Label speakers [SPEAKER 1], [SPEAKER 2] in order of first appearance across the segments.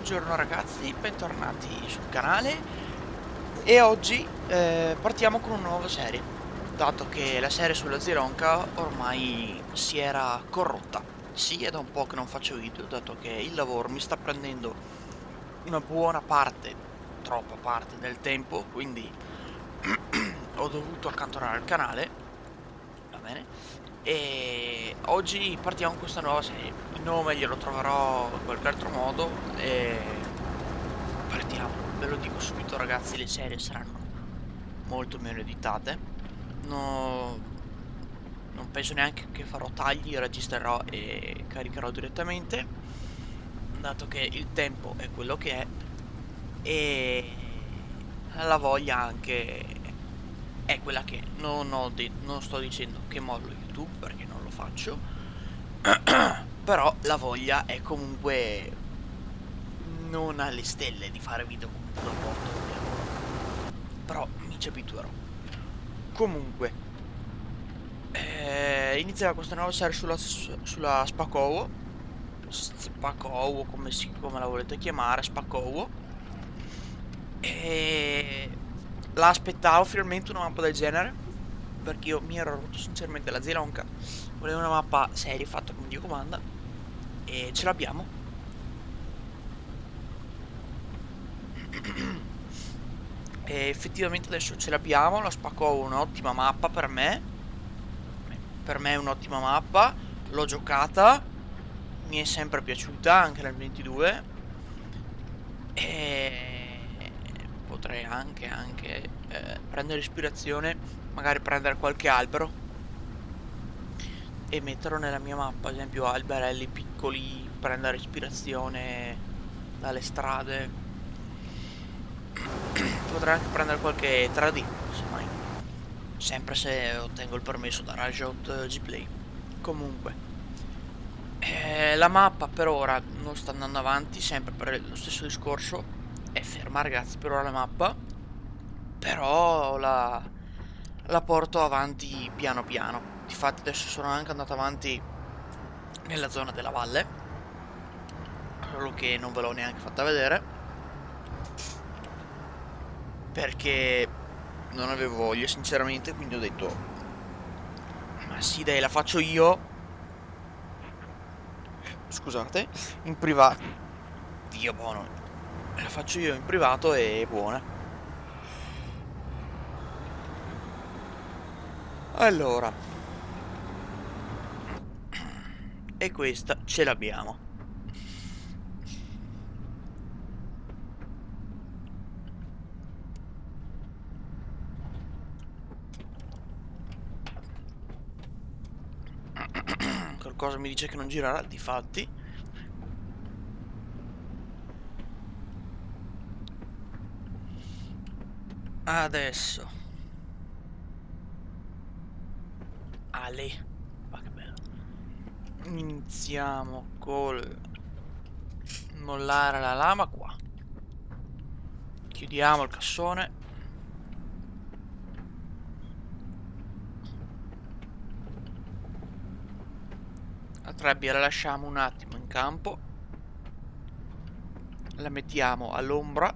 [SPEAKER 1] Buongiorno ragazzi, bentornati sul canale e oggi partiamo con una nuova serie, dato che la serie sulla Zironka ormai si era corrotta. Sì, è da un po' che non faccio video, dato che il lavoro mi sta prendendo una buona parte, troppa parte del tempo, quindi ho dovuto accantonare il canale, va bene? E oggi partiamo con questa nuova serie. Il nome glielo troverò in qualche altro modo e partiamo. Ve lo dico subito ragazzi, le serie saranno molto meno editate. No, non penso neanche che farò tagli, registrerò e caricherò direttamente, dato che il tempo è quello che è e la voglia anche è quella che è. Non sto dicendo che mollo YouTube perché non lo faccio, però la voglia è comunque non alle stelle di fare video comunque dopo 8 ore di lavoro. Però mi ci abituerò. Comunque, inizierà questa nuova serie sulla Spakowo. Spakowo, come la volete chiamare, Spakowo. E la aspettavo finalmente una mappa del genere, perché io mi ero rotto sinceramente la Zironka. Volevo una mappa seria fatta come Dio comanda e ce l'abbiamo. E effettivamente adesso ce l'abbiamo. La Spakowo è un'ottima mappa per me. Per me è un'ottima mappa. L'ho giocata, mi è sempre piaciuta anche nel 22 e potrei anche prendere ispirazione, magari prendere qualche albero e metterlo nella mia mappa, ad esempio alberelli piccoli, prendere ispirazione dalle strade. Potrei anche prendere qualche 3D, semmai, sempre se ottengo il permesso da Riot Gplay. Comunque, la mappa per ora non sta andando avanti, sempre per lo stesso discorso. È ferma ragazzi per ora la mappa, però la porto avanti piano piano. Difatti adesso sono anche andato avanti nella zona della valle, solo che non ve l'ho neanche fatta vedere, perché non avevo voglia sinceramente, quindi ho detto ma sì dai, la faccio io, scusate, in privato. Dio buono, la faccio io in privato e è buona. Allora, e questa ce l'abbiamo. Qualcosa mi dice che non girerà, difatti. Adesso. Ale. Ma che bello. Iniziamo col mollare la lama qua. Chiudiamo il cassone. La trebbia la lasciamo un attimo in campo. La mettiamo all'ombra.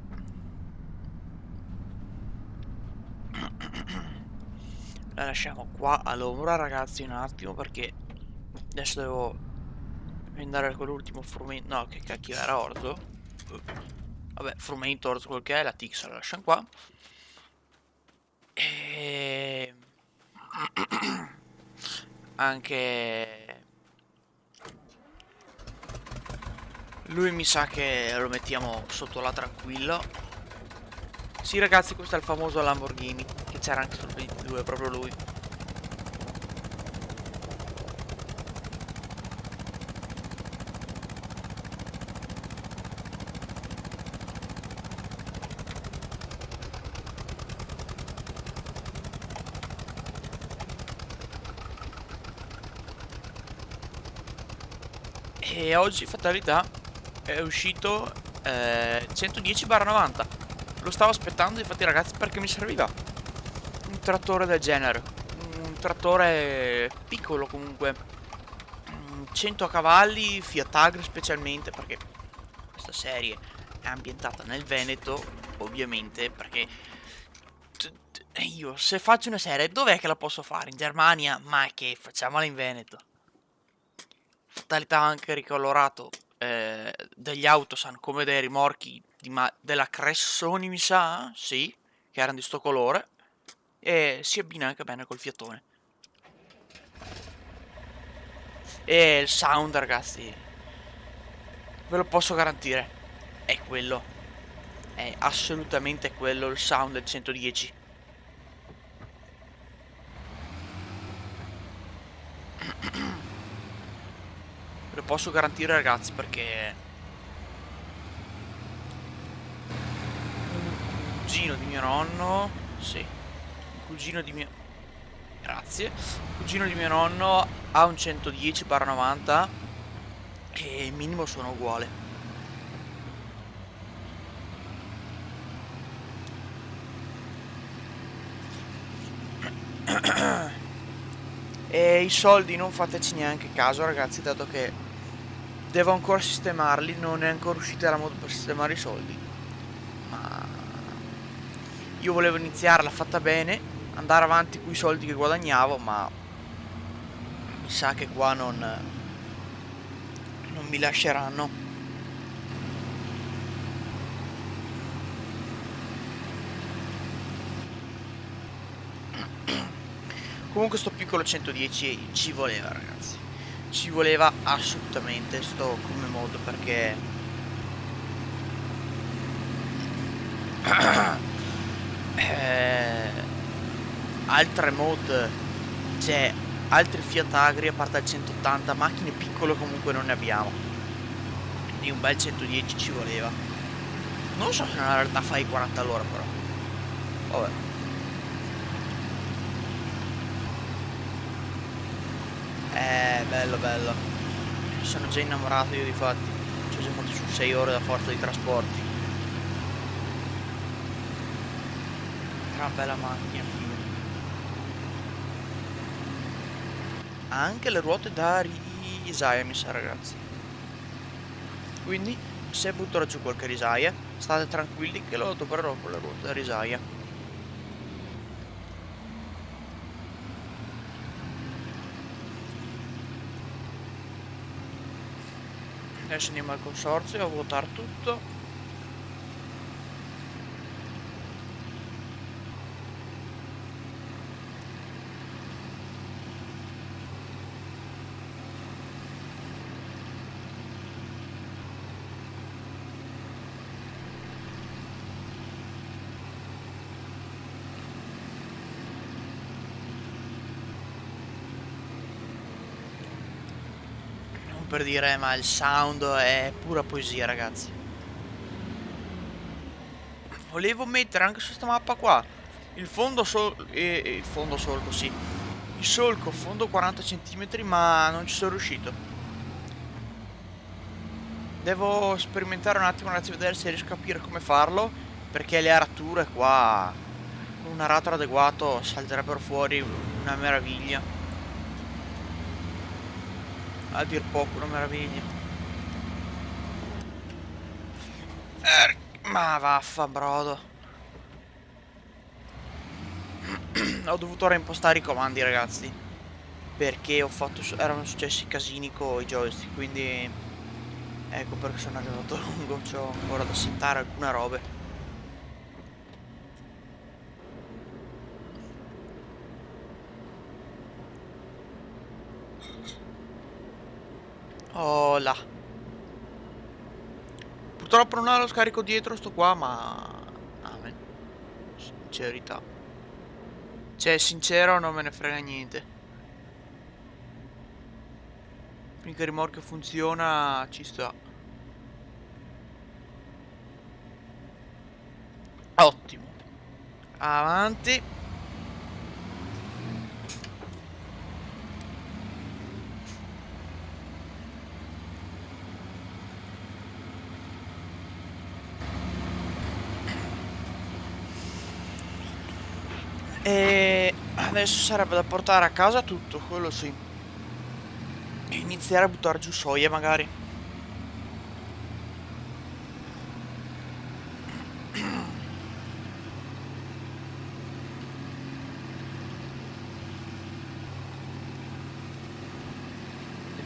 [SPEAKER 1] La lasciamo qua all'ombra ragazzi un attimo, perché adesso devo andare con l'ultimo frumento. No, che cacchio era, orzo? Vabbè, frumento, orzo, quel che è, la tix la lasciamo qua. E anche lui mi sa che lo mettiamo sotto la tranquillo. Sì ragazzi, questo è il famoso Lamborghini che c'era anche sul 22, proprio lui. E oggi, fatalità, è uscito 110/90. Lo stavo aspettando infatti ragazzi, perché mi serviva un trattore del genere. Un trattore piccolo comunque, 100 cavalli, Fiat Agri specialmente, perché questa serie è ambientata nel Veneto, ovviamente, perché io se faccio una serie, dov'è che la posso fare? In Germania? Ma che facciamola in Veneto. Fatalità anche ricolorato degli Autosan come dei rimorchi della Cressoni, mi sa, sì, che erano di sto colore, e si abbina anche bene col fiatone. E il sound, ragazzi, ve lo posso garantire, è quello, è assolutamente quello il sound del 110. Ve lo posso garantire, ragazzi, perché un cugino di mio nonno, sì, un cugino di mio... Grazie. Il cugino di mio nonno ha un 110/90 e il minimo suona uguale. E i soldi non fateci neanche caso, ragazzi, dato che devo ancora sistemarli, non è ancora uscita la modo per sistemare i soldi. Ma io volevo iniziarla fatta bene, andare avanti con i soldi che guadagnavo, ma mi sa che qua non mi lasceranno. Comunque sto piccolo 110 ci voleva, ragazzi. Ci voleva assolutamente sto come modo, perché eh, altre mod, cioè altri Fiat Agri a parte il 180, macchine piccole comunque non ne abbiamo. Quindi un bel 110 ci voleva. Non so se nella realtà fai 40 all'ora, però. Vabbè. Bello bello. Mi sono già innamorato io, di fatti. Ci ho già fatto su 6 ore da forza di trasporti. Gran bella macchina, figa. Ha anche le ruote da risaia, mi sa, ragazzi. Quindi, se butterò giù qualche risaia, state tranquilli che lo adopererò con le ruote da risaia. Adesso andiamo al consorzio a votare tutto. Non per dire, ma il sound è pura poesia, ragazzi. Volevo mettere anche su sta mappa qua il fondo il fondo solco, sì. Il solco fondo 40 cm, ma non ci sono riuscito. Devo sperimentare un attimo, ragazzi, vedere se riesco a capire come farlo, perché le arature qua con un aratore adeguato salterebbero fuori una meraviglia. A dir poco, una meraviglia. Ma vaffa, brodo. Ho dovuto reimpostare i comandi, ragazzi, perché erano successi casini con i joystick, quindi ecco perché sono arrivato lungo. C'ho ancora da settare alcune robe. Oh là. Purtroppo non ha lo scarico dietro sto qua, ma amen. Sincerità. Cioè, sincero, non me ne frega niente. Finché il rimorchio funziona, ci sta. Ottimo. Avanti. E adesso sarebbe da portare a casa tutto, quello sì. E iniziare a buttare giù soia, magari.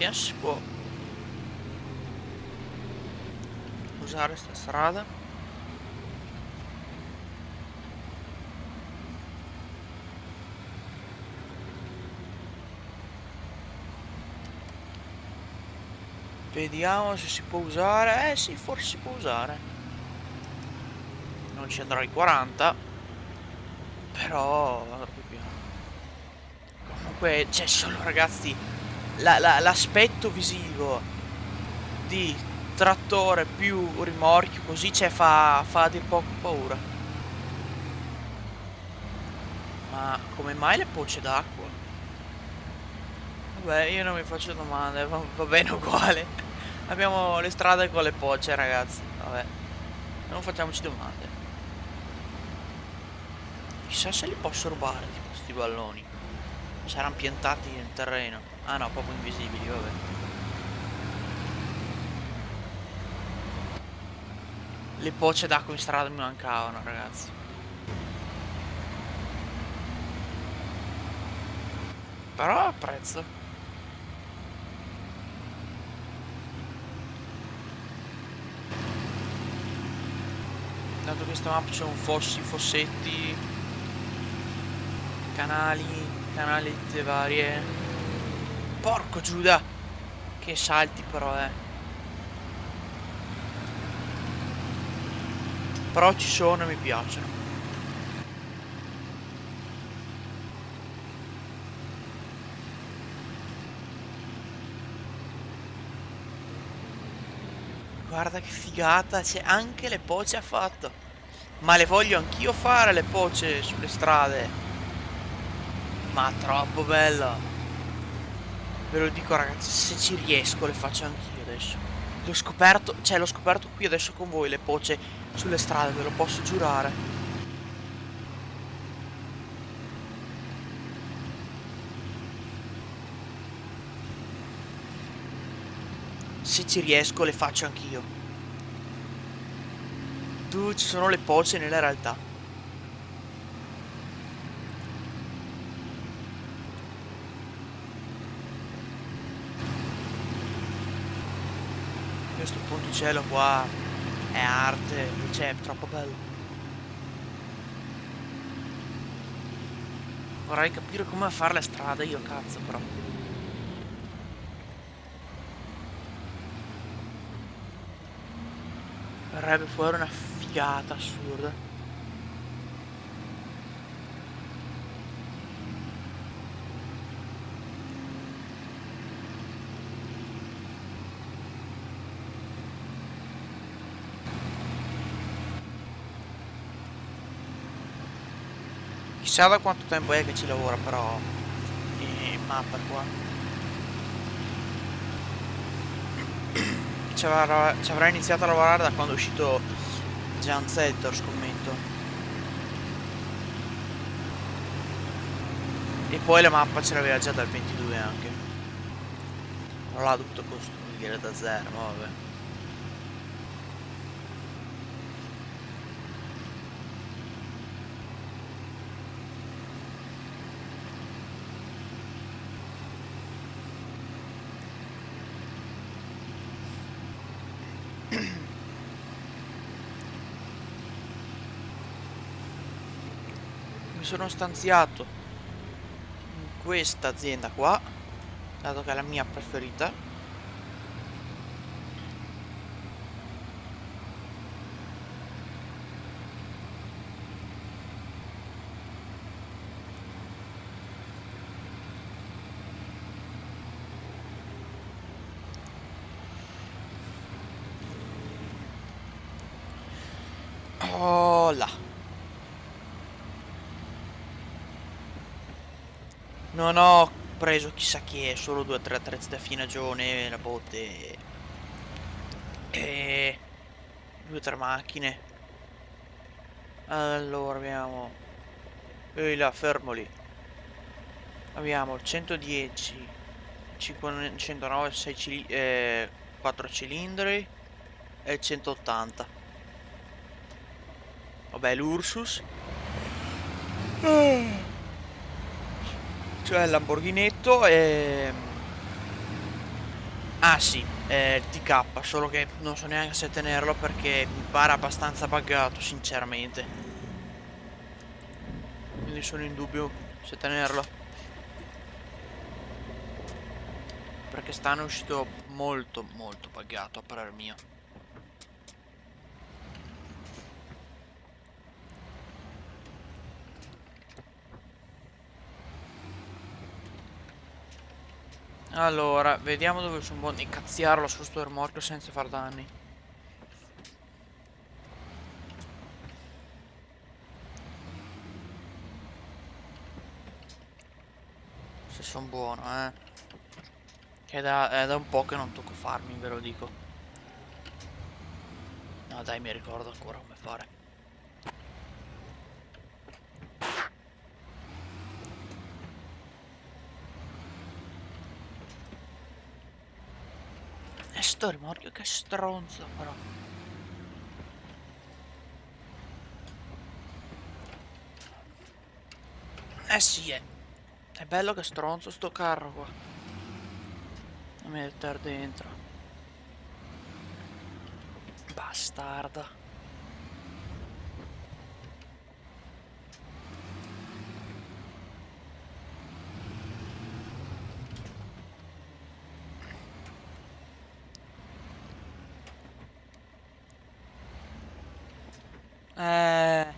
[SPEAKER 1] Vediamo se si può usare sta strada. Vediamo se si può usare. Sì, forse si può usare. Non ci andrò ai 40, però andrò più piano. Comunque c'è solo, ragazzi, l'aspetto visivo di trattore più rimorchio così, cioè fa a dir poco paura. Ma come mai le pocce d'acqua? Vabbè, io non mi faccio domande, va bene uguale. Abbiamo le strade con le pocce, ragazzi. Vabbè, non facciamoci domande. Chissà se li posso rubare, tipo, questi balloni. Saranno piantati nel terreno. Ah no, proprio invisibili, vabbè. Le pocce d'acqua in strada mi mancavano, ragazzi. Però apprezzo. Dato che questa mappa c'è un fossetti, canalette varie. Porco Giuda! Che salti però, Però ci sono e mi piacciono. Guarda che figata, c'è anche le pocce ha fatto. Ma le voglio anch'io fare le pocce sulle strade. Ma troppo bella. Ve lo dico, ragazzi, se ci riesco le faccio anch'io adesso. L'ho scoperto qui adesso con voi le pocce sulle strade, ve lo posso giurare. Se ci riesco le faccio anch'io. Tu, ci sono le pocce nella realtà. Questo ponticello qua è arte, cioè è troppo bello. Vorrei capire come fare le strade io, cazzo, però. Verrebbe fuori una figata assurda. Chissà da quanto tempo è che ci lavora però in mappa qua. Ci avrà iniziato a lavorare da quando è uscito Giant Sector, scommetto. E poi la mappa ce l'aveva già dal 22 anche. Non l'ha dovuto costruire da zero, ma vabbè. Mi sono stanziato in questa azienda qua, dato che è la mia preferita. Oh là. Non ho preso chissà che, solo 2 o 3 attrezzi da finagione, la botte e 2 o 3 macchine. Allora abbiamo, ehi là, fermo lì. Abbiamo il 110, 509, 4 cilindri e il 180. Vabbè, l'Ursus, cioè il Lamborghinetto, e Ah sì, il TK, solo che non so neanche se tenerlo perché mi pare abbastanza buggato, sinceramente. Quindi sono in dubbio se tenerlo. Perché stanno uscito molto molto buggato a parer mio. Allora, vediamo dove sono buoni. Cazziarlo su sto rimorchio senza far danni. Se sono buono, eh. Che è da un po' che non tocco farmi, ve lo dico. No, dai, mi ricordo ancora come fare. E sto rimorchio, che stronzo, però. Eh sì, è. È bello che stronzo sto carro qua. Non mi mettere dentro. Bastardo. Eh...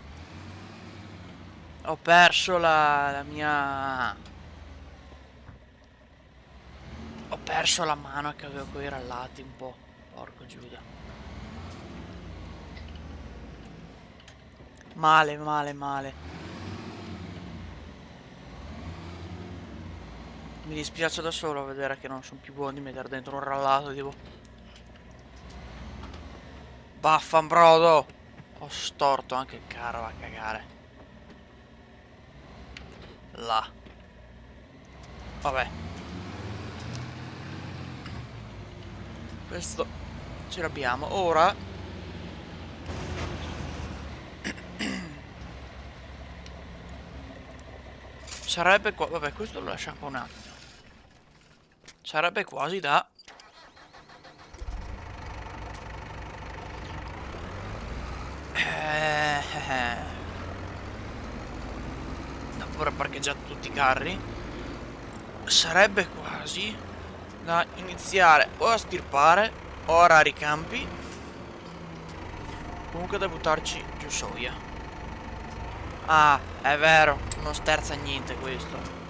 [SPEAKER 1] Ho perso la mia... Ho perso la mano che avevo coi rallati un po'. Porco Giuda. Male, male, male. Mi dispiace da solo vedere che non sono più buoni di mettere dentro un rallato, tipo... Vaffanbrodo! Ho storto anche il carro, va a cagare. Là. Vabbè. Questo ce l'abbiamo. Ora... Sarebbe qua... Vabbè, questo lo lasciamo un attimo. Sarebbe quasi da... Dopo aver parcheggiato tutti i carri, sarebbe quasi da iniziare o a stirpare o a rare i campi. Comunque da buttarci giù soia. Ah, è vero, non sterza niente questo.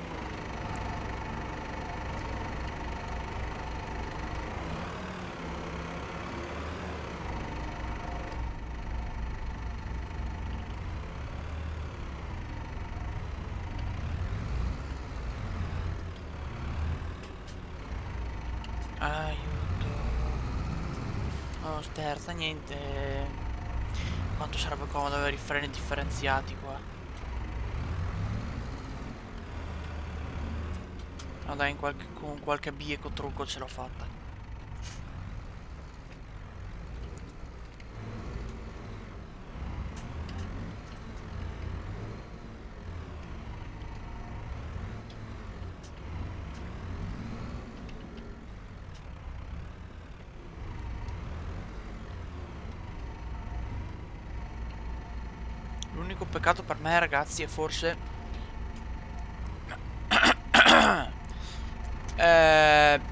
[SPEAKER 1] Aiuto. Non sterza niente. Quanto sarebbe comodo avere i freni differenziati qua. No dai, con qualche bieco trucco ce l'ho fatta. L'unico peccato per me, ragazzi, è forse...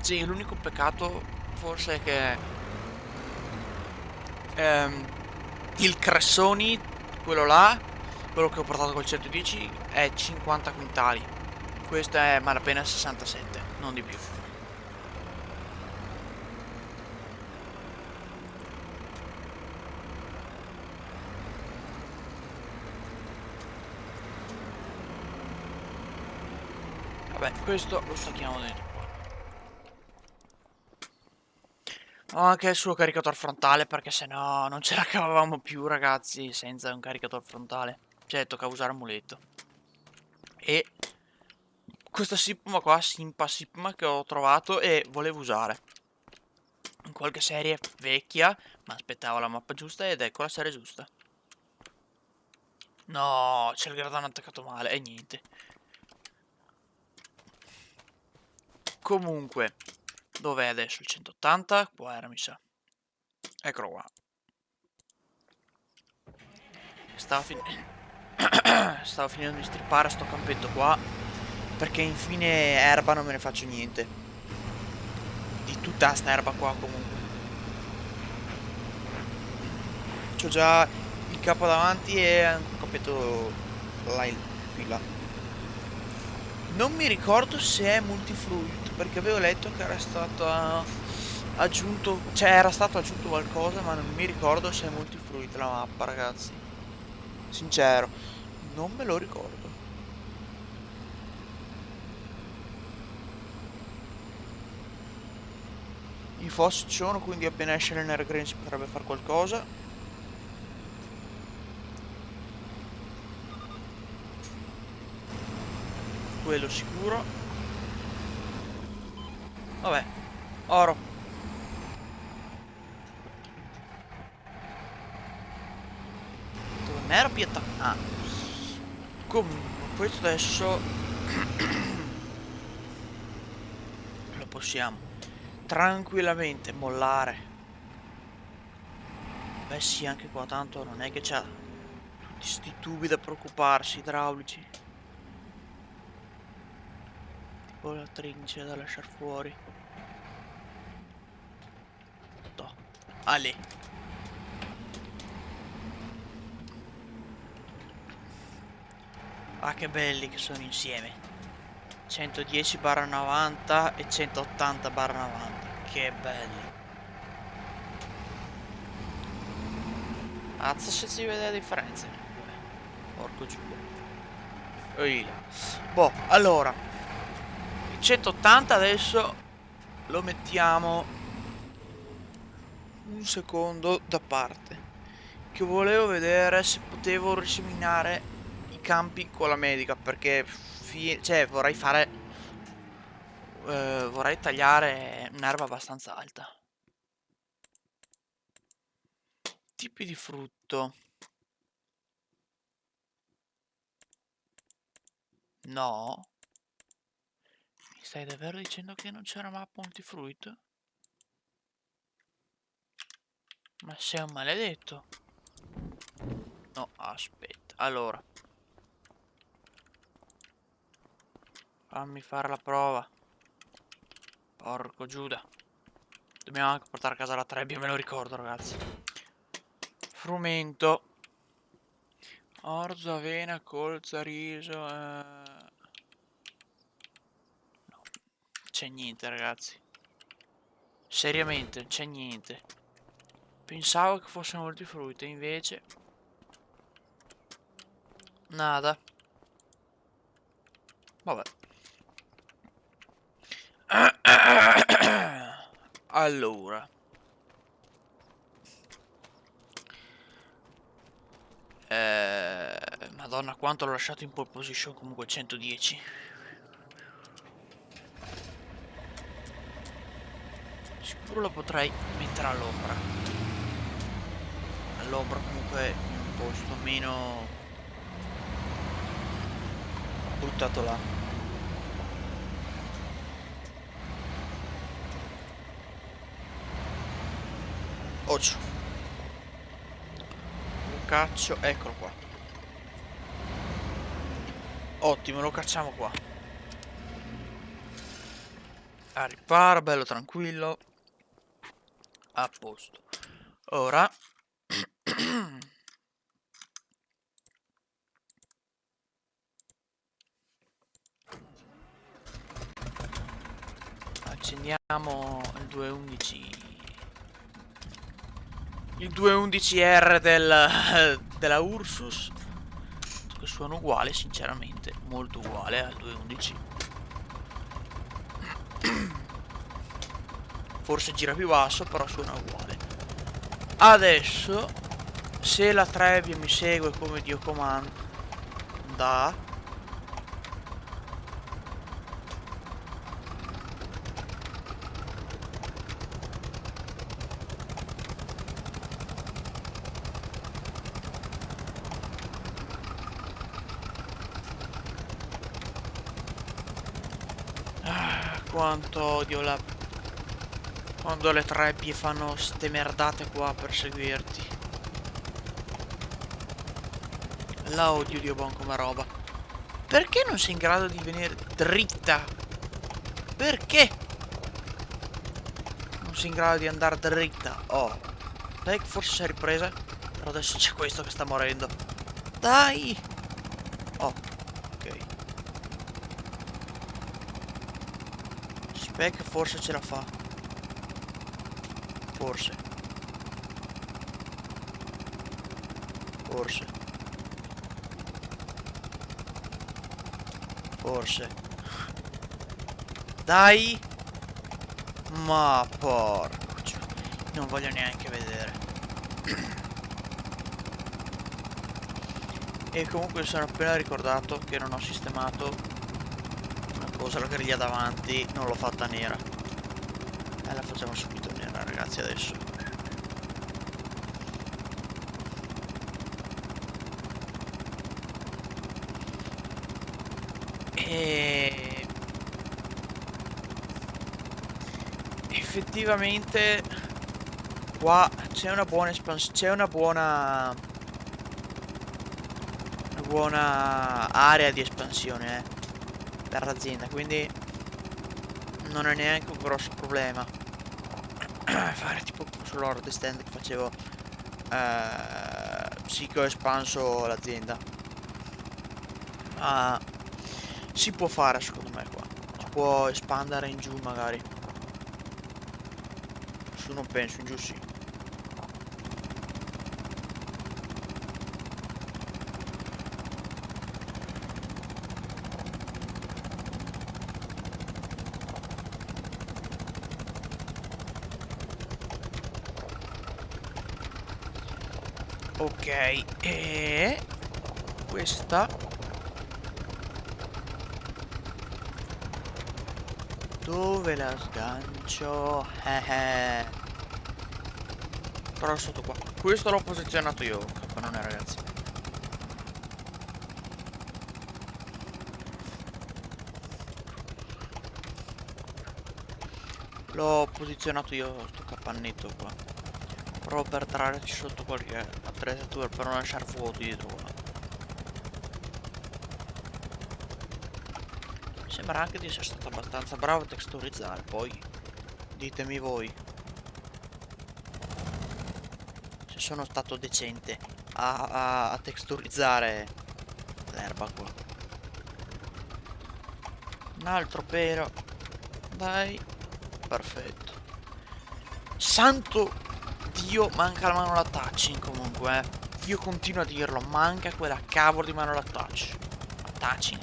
[SPEAKER 1] sì, l'unico peccato forse è che... ehm, il Cressoni, quello là, quello che ho portato col 110, è 50 quintali. Questo è malapena 67, non di più. Vabbè, questo lo stacchiamo dentro. Ho anche il suo caricatore frontale perché sennò non ce la cavavamo più, ragazzi, senza un caricatore frontale. Cioè, toccava usare un muletto. E questa Sipma qua, Simpa Sipma, che ho trovato e volevo usare in qualche serie vecchia, ma aspettavo la mappa giusta ed ecco la serie giusta. No, c'è il gradano attaccato male e niente. Comunque, Dov'è adesso il 180? Qua era, mi sa. Eccolo qua. Stavo finendo di strippare sto campetto qua, perché infine erba non me ne faccio niente. Di tutta sta erba qua comunque. C'ho già il capo davanti e un campetto là qui là. Non mi ricordo se è multifruit, perché avevo letto che era stato aggiunto, cioè era stato aggiunto qualcosa, ma non mi ricordo se è multifruit la mappa, ragazzi. Sincero, non me lo ricordo. I fossi ci sono, quindi appena esce l'energreen si potrebbe fare qualcosa. Quello sicuro. Vabbè, oro. Dove mi ero piattato? Ah. Comunque, questo adesso lo possiamo tranquillamente mollare. Beh sì, anche qua tanto non è che c'ha tutti sti tubi da preoccuparsi, idraulici. Tipo la trincea da lasciare fuori. No. Ale. Ah, che belli che sono insieme. 110/90 e 180/90. Che belli. Mazza se si vede la differenza. Porco giù. Ehi. Boh, allora. Il 180 adesso lo mettiamo un secondo da parte. Che volevo vedere se potevo riseminare i campi con la medica. Perché cioè vorrei fare vorrei tagliare un'erba abbastanza alta. Tipi di frutto. No. Mi stai davvero dicendo che non c'era mappa multifruit? Ma sei un maledetto. No, aspetta. Allora. Fammi fare la prova. Porco Giuda. Dobbiamo anche portare a casa la trebbia, me lo ricordo, ragazzi. Frumento. Orzo, avena, colza, riso. No. C'è niente, ragazzi. Seriamente, c'è niente. Pensavo che fosse multifruit, invece... Nada. Vabbè. Allora. Madonna, quanto l'ho lasciato in pole position, comunque 110. Sicuro lo potrei mettere all'ombra. All'ombra comunque in un posto meno buttato là. Occhio. Lo caccio, eccolo qua. Ottimo, lo cacciamo qua. A riparo, bello tranquillo. A posto. Ora accendiamo il 211. Il 211R della Ursus. Che suona uguale, sinceramente. Molto uguale al 211. Forse gira più basso, però suona uguale. Adesso, se la trebbia mi segue come Dio comanda, quanto odio la Quando le trebbie fanno ste merdate qua per seguirti. La odio Dio buon come roba. Perché non sei in grado di venire dritta? Perché non sei in grado di andare dritta? Oh, dai che forse si è ripresa. Però adesso c'è questo che sta morendo. Dai! Oh, ok. Spec forse ce la fa. Forse. Forse. Forse. Dai! Ma porco. Cioè, non voglio neanche vedere. E comunque sono appena ricordato che non ho sistemato una cosa, la griglia davanti, non l'ho fatta nera. E la facciamo subito nera, ragazzi, adesso. E effettivamente qua c'è una buona espansione, c'è una buona area di espansione per l'azienda, quindi non è neanche un grosso problema fare tipo sull'Horde Stand che facevo. Sì che ho espanso l'azienda, ma si può fare secondo me qua, si può espandere in giù magari. Su non penso, in giù sì. Ok, e questa dove la sgancio? Però sotto qua. Questo l'ho posizionato io, capannone ragazzi. L'ho posizionato io sto capannetto qua. Provo per trarci sotto qualche attrezzatura per non lasciare vuoto dietro qua. Mi sembra anche di essere stato abbastanza bravo a texturizzare, poi ditemi voi se sono stato decente a texturizzare l'erba qua. Un altro pero. Dai. Perfetto. Santo Dio, manca la mano da touching comunque, eh. Io continuo a dirlo, manca quella cavolo di mano da touch. Touch.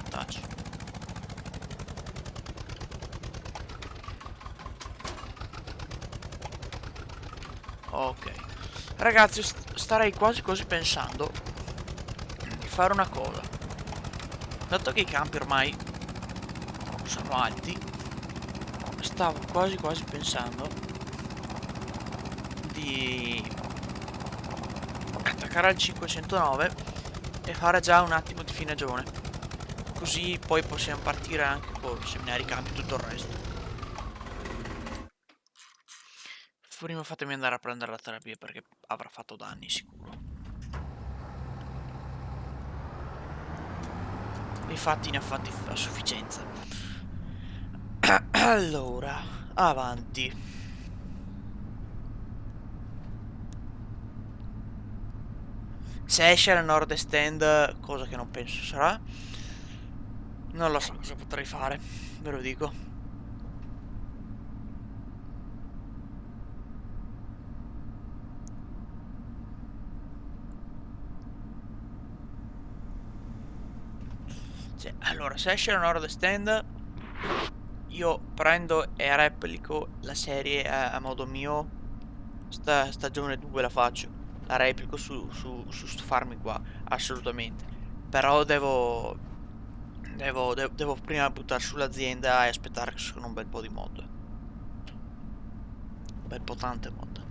[SPEAKER 1] Ok. Ragazzi, starei quasi pensando di fare una cosa. Dato che i campi ormai sono alti, stavo quasi pensando di attaccare al 509 e fare già un attimo di finegione. Così poi possiamo partire anche con seminare i campi e tutto il resto. Prima fatemi andare a prendere la terapia perché avrà fatto danni sicuro. Infatti ne ha fatti a sufficienza. Allora, avanti. Se esce la Nord-Est End, cosa che non penso sarà, non lo so cosa potrei fare, ve lo dico. Cioè, allora, se esce la Nord-Est End, io prendo e replico la serie a modo mio. Stagione 2 la faccio. La replico su sto farmi qua, assolutamente. Però devo prima buttare sull'azienda e aspettare che sono un bel po' di mod. Un bel po' tante mod.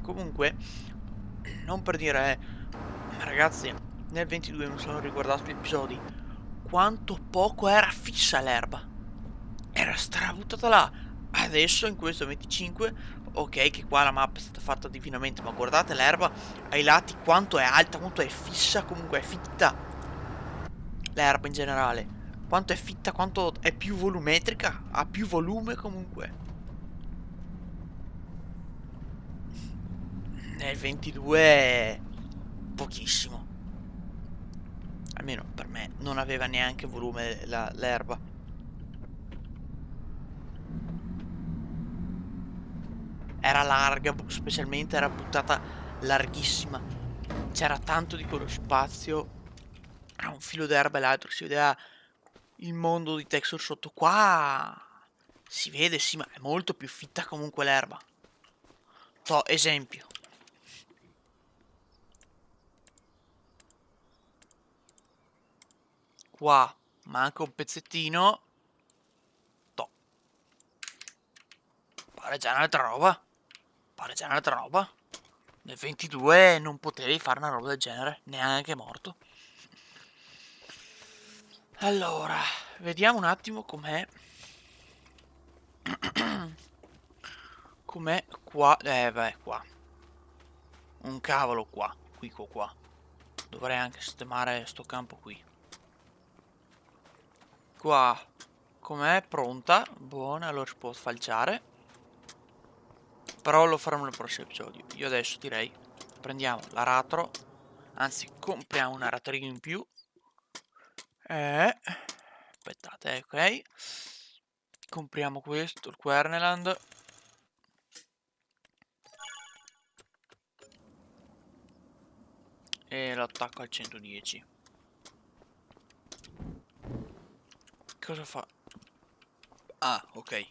[SPEAKER 1] Comunque, non per dire, ragazzi, nel 22 mi sono riguardato gli episodi, quanto poco era fissa l'erba. Era strabuttata là. Adesso in questo 25, ok che qua la mappa è stata fatta divinamente, ma guardate l'erba ai lati quanto è alta, quanto è fissa, comunque è fitta. L'erba in generale. Quanto è fitta, quanto è più volumetrica, ha più volume comunque. Nel 22 è pochissimo. Almeno per me non aveva neanche volume l'erba. Era larga, specialmente era buttata larghissima. C'era tanto di quello spazio. Era un filo d'erba e l'altro si vedeva il mondo di texture sotto. Qua si vede, sì, ma è molto più fitta comunque l'erba. Esempio. Qua manca un pezzettino. Toh. Pare già un'altra roba. Pare già un'altra roba. Nel 22 non potevi fare una roba del genere, neanche morto. Allora, vediamo un attimo com'è. Com'è qua. Beh, qua. Un cavolo qua. Qua. Dovrei anche sistemare sto campo qui. Qua. Com'è? Pronta. Buona, allora si può sfalciare. Però lo faremo nel prossimo episodio. Io adesso direi prendiamo l'aratro. Anzi, compriamo un aratrino in più. Aspettate, ok. Compriamo questo, il Querneland. E l'attacco al 110. Cosa fa? Ah, ok.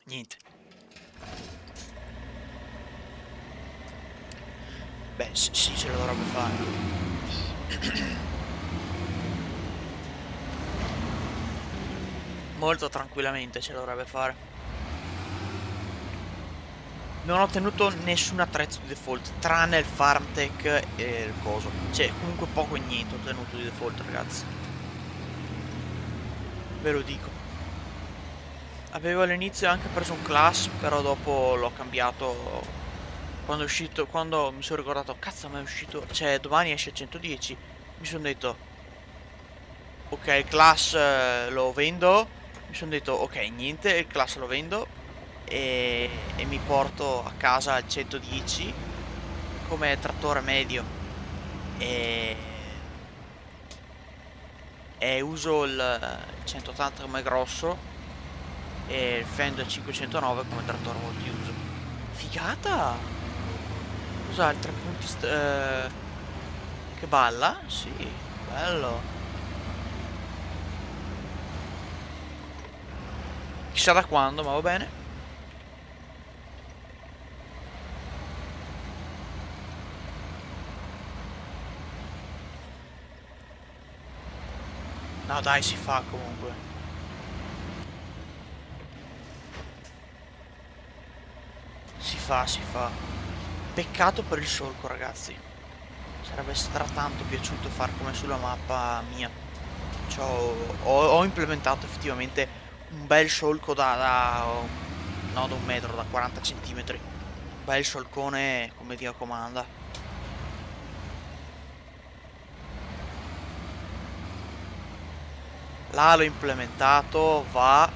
[SPEAKER 1] Niente. Beh, sì, ce lo dovrebbe fare. Molto tranquillamente ce lo dovrebbe fare. Non ho tenuto nessun attrezzo di default, tranne il Farmtech e il coso. Cioè, comunque poco e niente ho tenuto di default, ragazzi. Ve lo dico. Avevo all'inizio anche preso un class, però dopo l'ho cambiato. Quando è uscito, quando mi sono ricordato, cazzo, ma è uscito, cioè domani esce 110, mi sono detto, ok, il class lo vendo. Mi sono detto, ok, niente, il class lo vendo e mi porto a casa il 110 come trattore medio e, e uso il 180 come grosso e il Fender 509 come trattore multiuso. Figata! Cos'ha il 3 punti che balla? Sì, bello. Chissà da quando, ma va bene. No dai, si fa comunque. Si fa, si fa. Peccato per il solco, ragazzi. Sarebbe stratanto piaciuto far come sulla mappa mia. Cioè, ho implementato effettivamente un bel solco no, da 1 metro, da 40 centimetri. Un bel solcone come Dio comanda. Là l'ho implementato, va.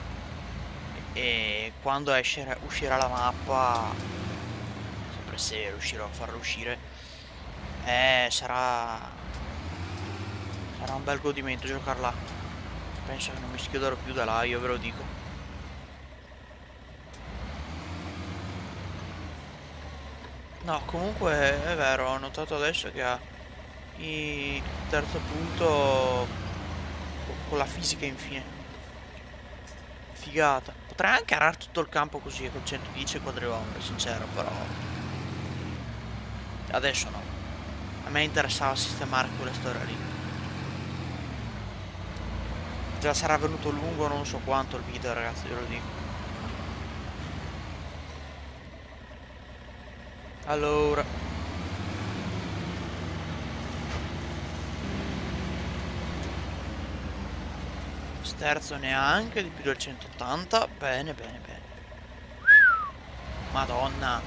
[SPEAKER 1] E quando uscirà la mappa, sempre se riuscirò a farlo uscire, sarà un bel godimento giocarla. Penso che non mi schiuderò più da là, io ve lo dico. No, comunque è vero, ho notato adesso che ha il terzo punto con la fisica infine. Figata. Potrei anche arare tutto il campo così col 110 quadriomere, sincero, però adesso no. A me interessava sistemare quella storia lì. Già sarà venuto lungo non so quanto il video, ragazzi, ve lo dico. Allora, Sterzo neanche di più del 180. Bene, bene, bene. Madonna.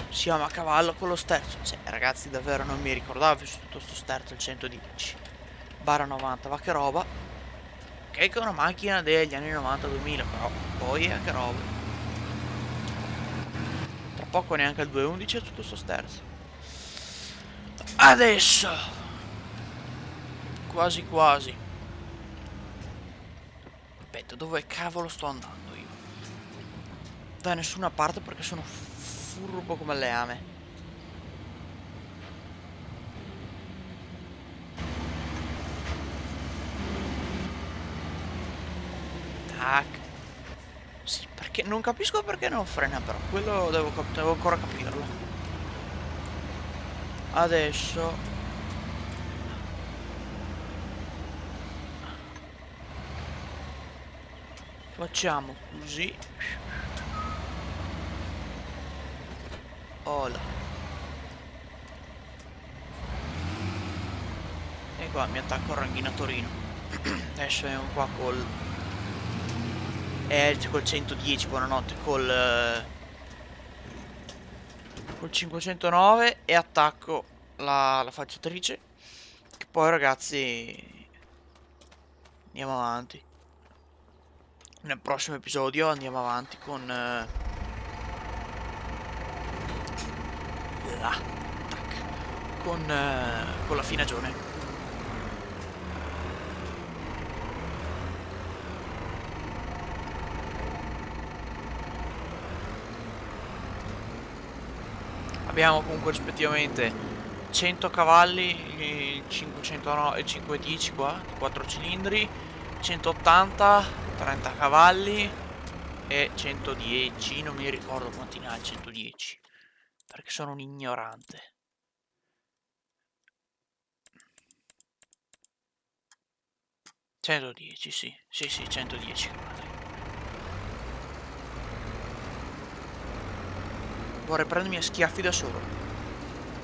[SPEAKER 1] Siamo a cavallo con lo sterzo. Cioè, ragazzi, davvero non mi ricordavo su tutto sto sterzo il 110. Bara 90, va che roba. Che è una macchina degli anni 90-2000, però. Poi è che roba. Tra poco neanche il 211 è tutto sto sterzo. Adesso. Quasi quasi. Aspetta, dove cavolo sto andando io? Da nessuna parte perché sono furbo come le ame. Tac. Sì, perché non capisco perché non frena però. Quello devo ancora capirlo. Adesso. Facciamo così. Ola. E qua mi attacco il ranghino a Torino. Adesso andiamo qua col 110, buonanotte, col 509 e attacco la facciatrice. Che poi ragazzi andiamo avanti. Nel prossimo episodio andiamo avanti con con la finagione. Abbiamo comunque rispettivamente 100 cavalli, il 509 e 510 qua, 4 cilindri, 180, 30 cavalli e 110, non mi ricordo quanti ne ha il 110, perché sono un ignorante. Sì, sì, 110 cavalli. Vorrei prendermi a schiaffi da solo,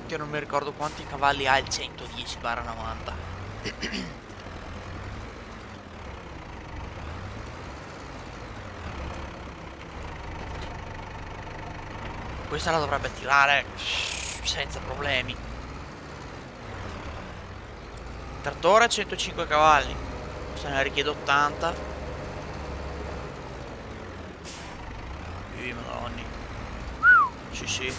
[SPEAKER 1] che non mi ricordo quanti cavalli ha il 110/90. Questa la dovrebbe tirare senza problemi. Trattore 105 cavalli, se ne richiede 80. Madonni. Sì, sì.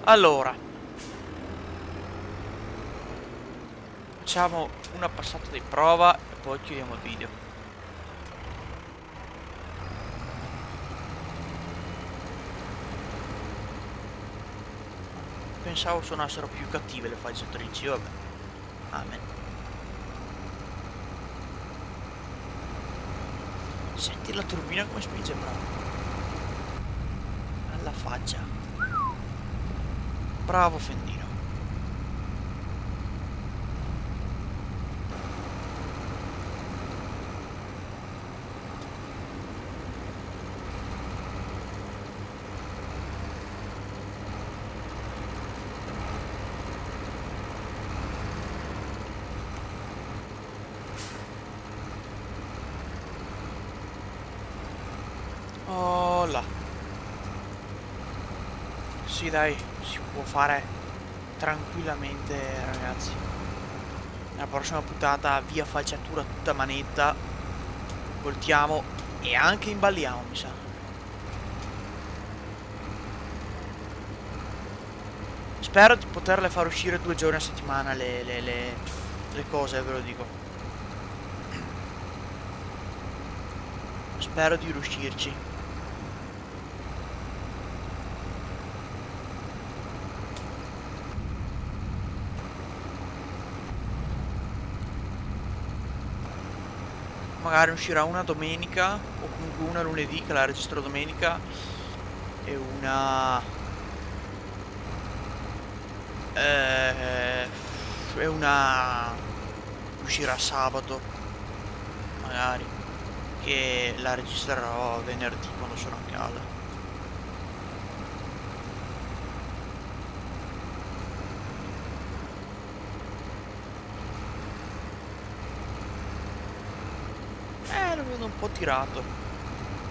[SPEAKER 1] Allora, facciamo una passata di prova e poi chiudiamo il video. Pensavo suonassero più cattive le falciatrici, vabbè. Amen. Senti la turbina come spinge, bravo. Alla faccia. Bravo Fendino. Oh là. Sì dai, si può fare tranquillamente ragazzi. Nella prossima puntata via falciatura tutta manetta. Voltiamo e anche imballiamo mi sa. Spero di poterle far uscire 2 giorni a settimana le cose, ve lo dico. Spero di riuscirci. Magari uscirà una domenica o comunque una lunedì, che la registro domenica, e una e una uscirà sabato magari, che la registrerò venerdì quando sono a casa. Lo vedo un po' tirato.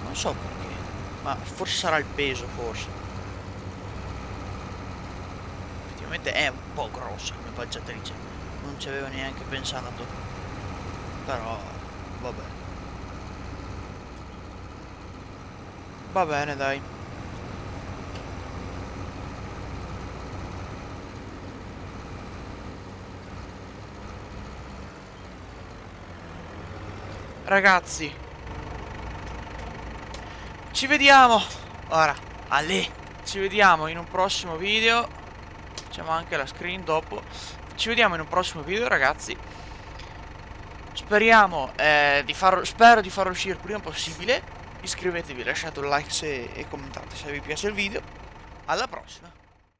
[SPEAKER 1] Non so perché. Ma forse sarà il peso, forse. Effettivamente è un po' grossa come poggiatrice. Non ci avevo neanche pensato. Però, vabbè. Va bene, dai. Ragazzi, ci vediamo. Ora, allè. Ci vediamo in un prossimo video. Facciamo anche la screen dopo. Ci vediamo in un prossimo video, ragazzi. Speriamo spero di farlo uscire il prima possibile. Iscrivetevi, lasciate un like e commentate se vi piace il video. Alla prossima.